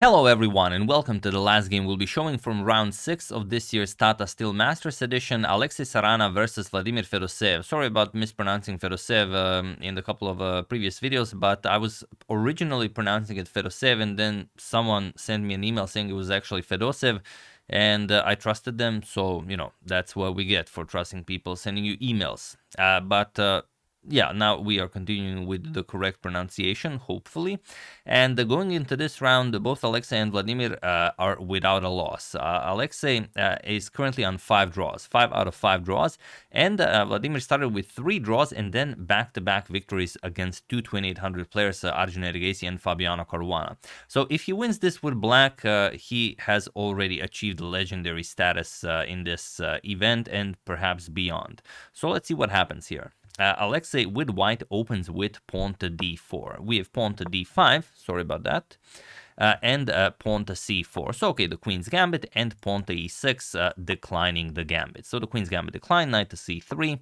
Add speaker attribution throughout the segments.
Speaker 1: Hello everyone and welcome to the last game. We'll be showing from round 6 of this year's Tata Steel Masters edition, Alexey Sarana versus Vladimir Fedoseev. Sorry about mispronouncing Fedoseev in a couple of previous videos, but I was originally pronouncing it Fedoseev and then someone sent me an email saying it was actually Fedoseev, and I trusted them, so, you know, that's what we get for trusting people sending you emails. Yeah, now we are continuing with the correct pronunciation, hopefully. And going into this round, both Alexey and Vladimir are without a loss. Alexey is currently on 5 draws, 5 out of 5 draws. And Vladimir started with 3 draws and then back-to-back victories against two 2800 players, Arjun Ergesi and Fabiano Caruana. So if he wins this with black, he has already achieved legendary status in this event and perhaps beyond. So let's see what happens here. Alexey with white opens with pawn to d4. We have pawn to d5, sorry about that, and pawn to c4. So, okay, the queen's gambit and pawn to e6, declining the gambit. So the queen's gambit declined, knight to c3,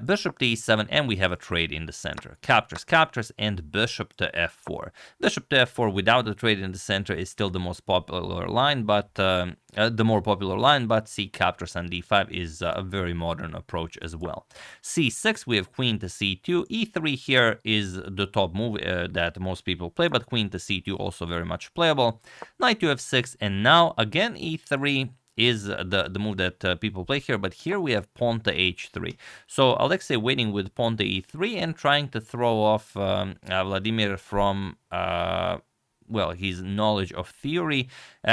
Speaker 1: bishop to e7, and we have a trade in the center. Captures, captures, and bishop to f4. Bishop to f4 without a trade in the center is still the most popular line, but the more popular line, but c captures on d5 is a very modern approach as well. c6, we have queen to c2. e3 here is the top move that most people play, but queen to c2 also very much playable. Knight to f6, and now again e3 is the move that people play here, but here we have pawn to h3. So Alexey waiting with pawn to e3 and trying to throw off Vladimir from well, his knowledge of theory,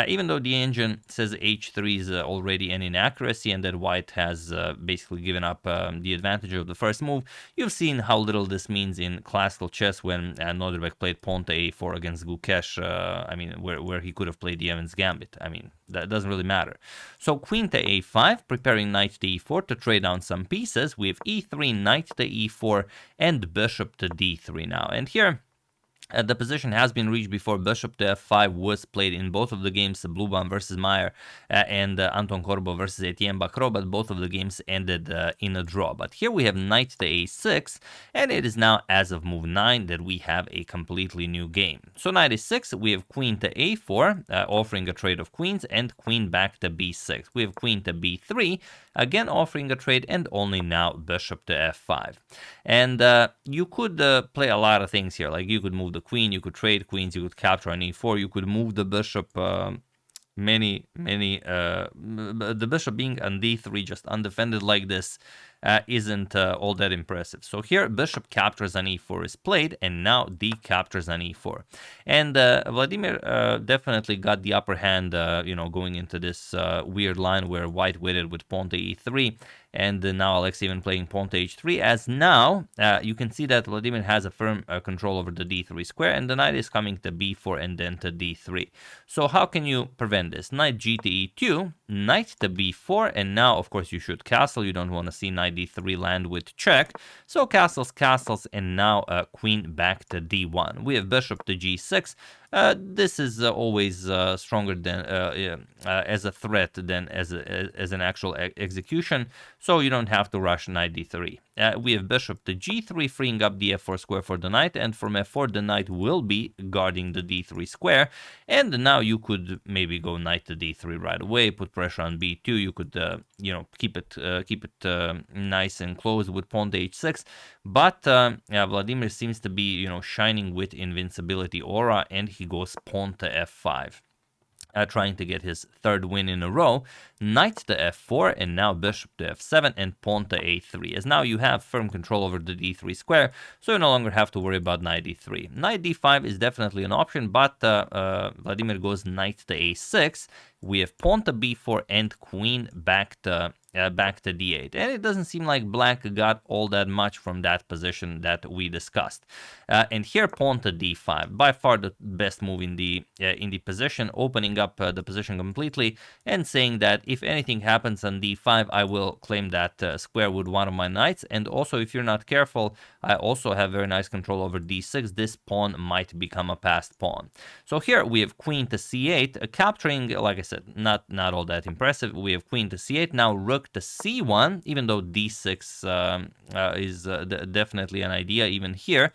Speaker 1: even though the engine says h3 is already an inaccuracy and that white has basically given up the advantage of the first move. You've seen how little this means in classical chess when Norderbeck played pawn to a4 against Gukesh, I mean, where he could have played the Evans Gambit. I mean, that doesn't really matter. So queen to a5, preparing knight to e4 to trade down some pieces. We have e3, knight to e4, and bishop to d3 now. And here, the position has been reached before. Bishop to f5 was played in both of the games, Bluban versus Meyer and Anton Korbo versus Etienne Bacro, but both of the games ended in a draw. But here we have knight to a6, and it is now, as of move 9, that we have a completely new game. So knight a6, we have queen to a4, offering a trade of queens, and queen back to b6. We have queen to b3, again offering a trade, and only now bishop to f5. And you could play a lot of things here, like you could move the queen, you could trade queens, you could capture on e4, you could move the bishop, the bishop being on d3 just undefended like this isn't all that impressive. So here bishop captures on e4 is played, and now d captures on e4. And Vladimir definitely got the upper hand, you know, going into this weird line where white waited with pawn to e3, and now Alexey even playing pawn to h3, as now you can see that Vladimir has a firm control over the d3 square, and the knight is coming to b4 and then to d3. So how can you prevent this? Knight g to e2, knight to b4, and now of course you should castle. You don't want to see knight d3 land with check, so castles, castles, and now queen back to d1. We have bishop to g6. This is always stronger than as a threat than as an actual execution, so you don't have to rush knight d3. We have bishop to g3, freeing up the f4 square for the knight, and from f4 the knight will be guarding the d3 square, and now you could maybe go knight to d3 right away, put pressure on b2. You could you know, keep it nice and close with pawn to h6, but Vladimir seems to be, you know, shining with invincibility aura, and he goes pawn to f5. Trying to get his third win in a row. Knight to f4, and now bishop to f7 and pawn to a3, as now you have firm control over the d3 square, so you no longer have to worry about knight d3. Knight d5 is definitely an option, but Vladimir goes knight to a6. We have pawn to b4 and queen back to d8, and it doesn't seem like black got all that much from that position that we discussed. And here pawn to d5, by far the best move in the position, opening up the position completely and saying that if anything happens on d5, I will claim that square with one of my knights. And also, if you're not careful, I also have very nice control over d6. This pawn might become a passed pawn. So here we have queen to c8, capturing, like I said, not all that impressive. We have queen to c8, now rook to c1, even though d6 is definitely an idea even here.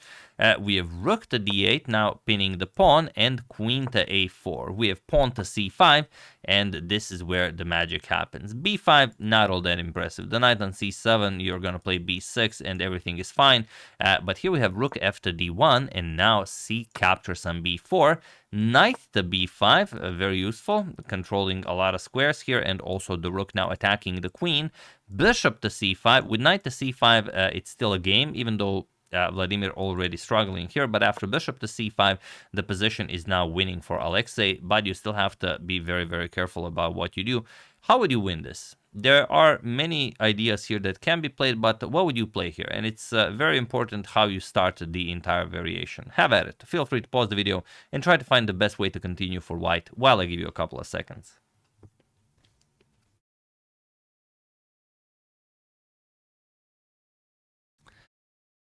Speaker 1: We have rook to d8, now pinning the pawn, and queen to a4. We have pawn to c5, and this is where the magic happens. b5, not all that impressive. The knight on c7, you're going to play b6, and everything is fine. But here we have rook f to d1, and now c captures on b4. Knight to b5, very useful, controlling a lot of squares here, and also the rook now attacking the queen. Bishop to c5. With knight to c5, it's still a game, even though Vladimir already struggling here, but after bishop to c5, the position is now winning for Alexey, but you still have to be very, very careful about what you do. How would you win this? There are many ideas here that can be played, but what would you play here? And it's very important how you start the entire variation. Have at it. Feel free to pause the video and try to find the best way to continue for white while I give you a couple of seconds.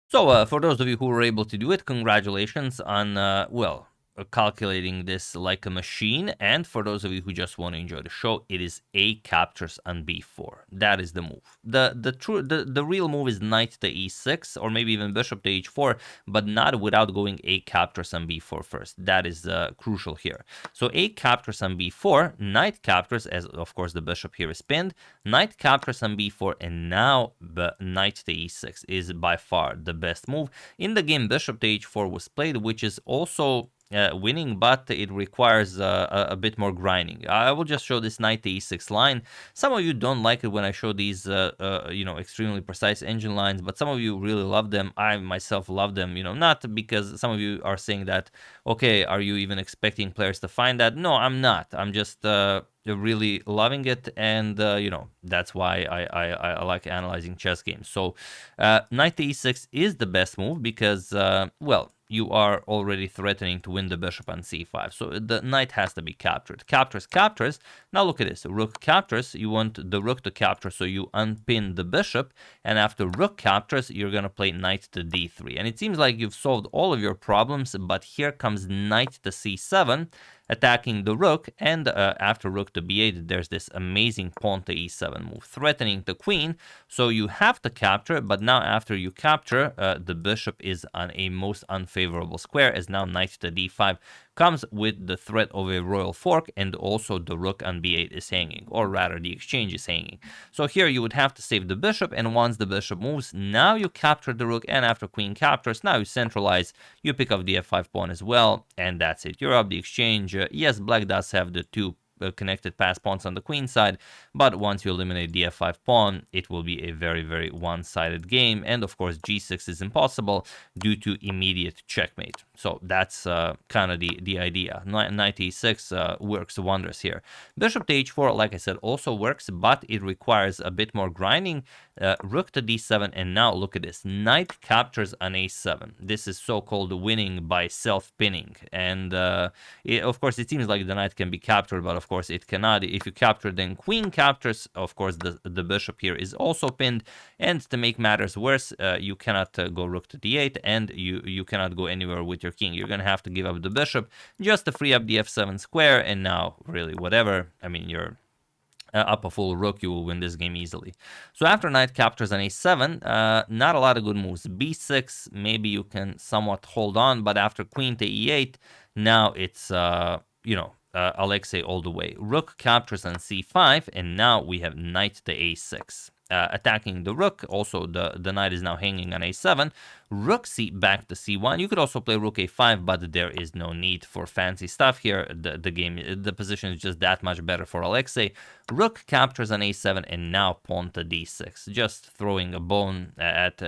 Speaker 1: So, for those of you who were able to do it, congratulations on, well, calculating this like a machine. And for those of you who just want to enjoy the show, it is a captures on b4. That is the move. The real move is knight to e6, or maybe even bishop to h4, but not without going a captures on b4 first. That is crucial here. So a captures on b4, knight captures, as of course the bishop here is pinned, knight captures on b4, and now the knight to e6 is by far the best move. In the game, bishop to h4 was played, which is also winning, but it requires a bit more grinding. I will just show this knight to e6 line. Some of you don't like it when I show these, extremely precise engine lines, but some of you really love them. I myself love them, not because some of you are saying that, okay, are you even expecting players to find that? No, I'm not. I'm just really loving it, and that's why I like analyzing chess games. So knight to e6 is the best move because, well, you are already threatening to win the bishop on c5. So the knight has to be captured. Captures. Now look at this. Rook captures. You want the rook to capture, so you unpin the bishop. And after rook captures, you're going to play knight to d3. And it seems like you've solved all of your problems, but here comes knight to c7, attacking the rook, and after rook to b8, there's this amazing pawn to e7 move, threatening the queen, so you have to capture, but now after you capture, the bishop is on a most unfavorable square, as now knight to d5 comes with the threat of a royal fork, and also the rook on b8 is hanging, or rather the exchange is hanging. So here you would have to save the bishop, and once the bishop moves, now you capture the rook, and after queen captures, now you centralize, you pick up the f5 pawn as well, and that's it. You're up the exchange. Yes, black does have the two connected pass pawns on the queen side, but once you eliminate the f5 pawn, it will be a very, very one-sided game, and of course g6 is impossible due to immediate checkmate. So that's kind of the idea. Knight e6 works wonders here. Bishop to h4, like I said, also works, but it requires a bit more grinding. Rook to d7, and now look at this. Knight captures on a7. This is so-called winning by self-pinning, and of course it seems like the knight can be captured, but of course it cannot. If you capture, then queen captures. Of course the bishop here is also pinned, and to make matters worse, you cannot go rook to d8, and you cannot go anywhere with your king. You're gonna have to give up the bishop just to free up the f7 square, and now really whatever. I mean, you're up a full rook, you will win this game easily. So after knight captures on a7, not a lot of good moves. b6, maybe you can somewhat hold on, but after queen to e8, now it's Alexey all the way. Rook captures on c5, and now we have knight to a6. Attacking the rook, also the knight is now hanging on a7. Rook back to c1. You could also play rook a5, but there is no need for fancy stuff here. The position is just that much better for Alexey. Rook captures on a7, and now pawn to d6. Just throwing a bone at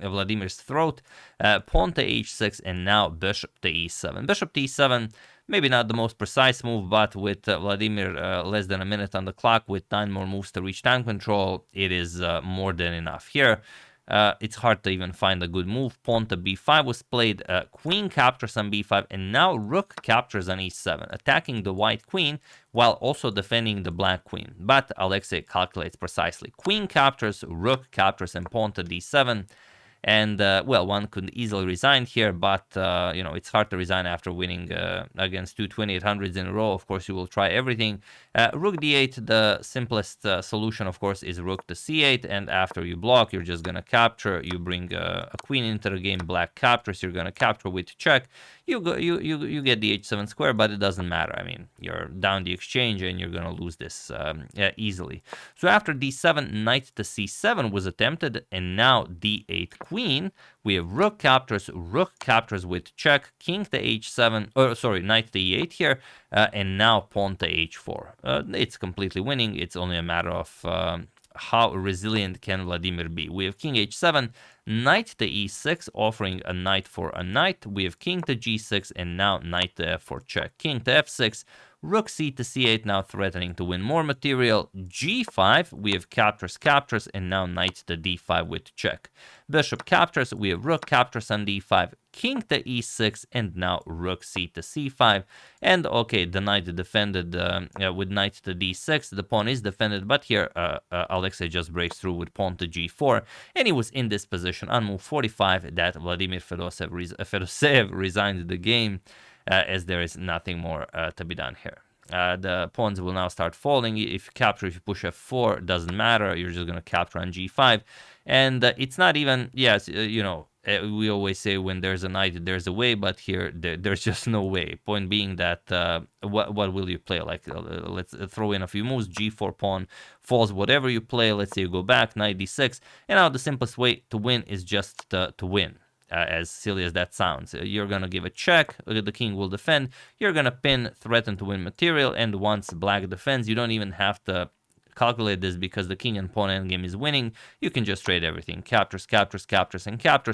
Speaker 1: Vladimir's throat. Pawn to h6, and now bishop to e7. Bishop to e7. Maybe not the most precise move, but with Vladimir less than a minute on the clock, with 9 more moves to reach time control, it is more than enough. Here, it's hard to even find a good move. Pawn to b5 was played, queen captures on b5, and now rook captures on e7, attacking the white queen while also defending the black queen. But Alexey calculates precisely. Queen captures, rook captures, and pawn to d7. And, well, one could easily resign here, but, you know, it's hard to resign after winning against 2 2800s in a row. Of course, you will try everything. Rook d8, the simplest solution, of course, is rook to c8, and after you block, you're just going to capture. You bring a queen into the game, black captures, you're going to capture with check. You get the h7 square, but it doesn't matter. I mean, you're down the exchange, and you're going to lose this easily. So after d7, knight to c7 was attempted, and now d8 queen. We have rook captures with check, king to h7, or sorry, knight to e8 here, and now pawn to h4. It's completely winning. It's only a matter of how resilient can Vladimir be. We have king h7, knight to e6, offering a knight for a knight. We have king to g6, and now knight to f4 check. King to f6, rook c to c8, now threatening to win more material. g5, we have captures, and now knight to d5 with check. Bishop captures, we have rook captures on d5, king to e6, and now rook c to c5. And okay, the knight defended with knight to d6. The pawn is defended, but here Alexey just breaks through with pawn to g4, and he was in this position on move 45 that Vladimir Fedoseev resigned the game, as there is nothing more to be done here. The pawns will now start falling. If you capture, if you push f4, doesn't matter. You're just going to capture on g5. And it's not even, yes, you know, we always say when there's a knight, there's a way, but here there's just no way. Point being that what will you play? Like, let's throw in a few moves. G4 pawn falls, whatever you play. Let's say you go back, knight d6. And now the simplest way to win is just to win. As silly as that sounds. You're going to give a check, the king will defend, you're going to pin, threaten to win material, and once black defends, you don't even have to calculate this because the king and pawn endgame is winning. You can just trade everything. Captures,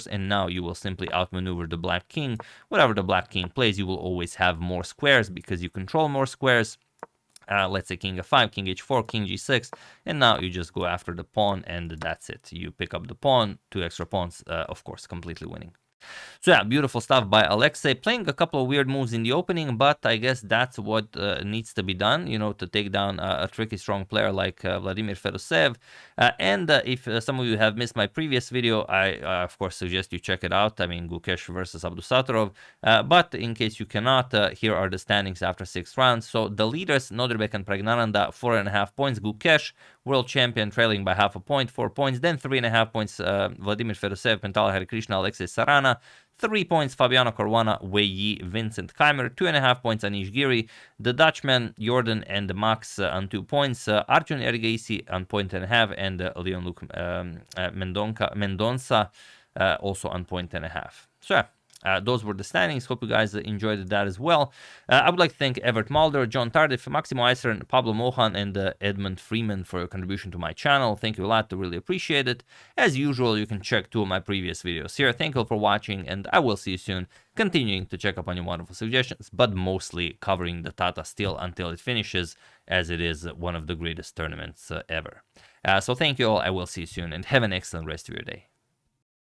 Speaker 1: and now you will simply outmaneuver the black king. Whatever the black king plays, you will always have more squares because you control more squares. Let's say king f5, king h4, king g6, and now you just go after the pawn, and that's it. You pick up the pawn, 2 extra pawns, of course, completely winning. So yeah, beautiful stuff by Alexey, playing a couple of weird moves in the opening, but I guess that's what needs to be done, you know, to take down a tricky, strong player like Vladimir Fedoseev. And if some of you have missed my previous video, I of course suggest you check it out. I mean, Gukesh versus Abdusattorov. But in case you cannot, here are the standings after 6 rounds. So the leaders, Nodirbek and Pragnananda, 4.5 points. Gukesh, world champion, trailing by half a point, 4 points. Then 3.5 points, Vladimir Fedoseev, Pentala Harikrishna, Alexey Sarana. 3 points, Fabiano Caruana, Wei Yi, Vincent Keimer. 2.5 points, Anish Giri. The Dutchman, Jordan and Max on 2 points. Arjun Ergaisi on 1.5, and Leon Luke Mendonça also on 1.5. So yeah. Those were the standings. Hope you guys enjoyed that as well. I would like to thank Evert Mulder, John Tardif, Maximo Eisern, Pablo Mohan, and Edmund Freeman for your contribution to my channel. Thank you a lot. I really appreciate it. As usual, you can check 2 of my previous videos here. Thank you for watching, and I will see you soon, continuing to check up on your wonderful suggestions, but mostly covering the Tata still until it finishes, as it is one of the greatest tournaments ever. So thank you all. I will see you soon, and have an excellent rest of your day.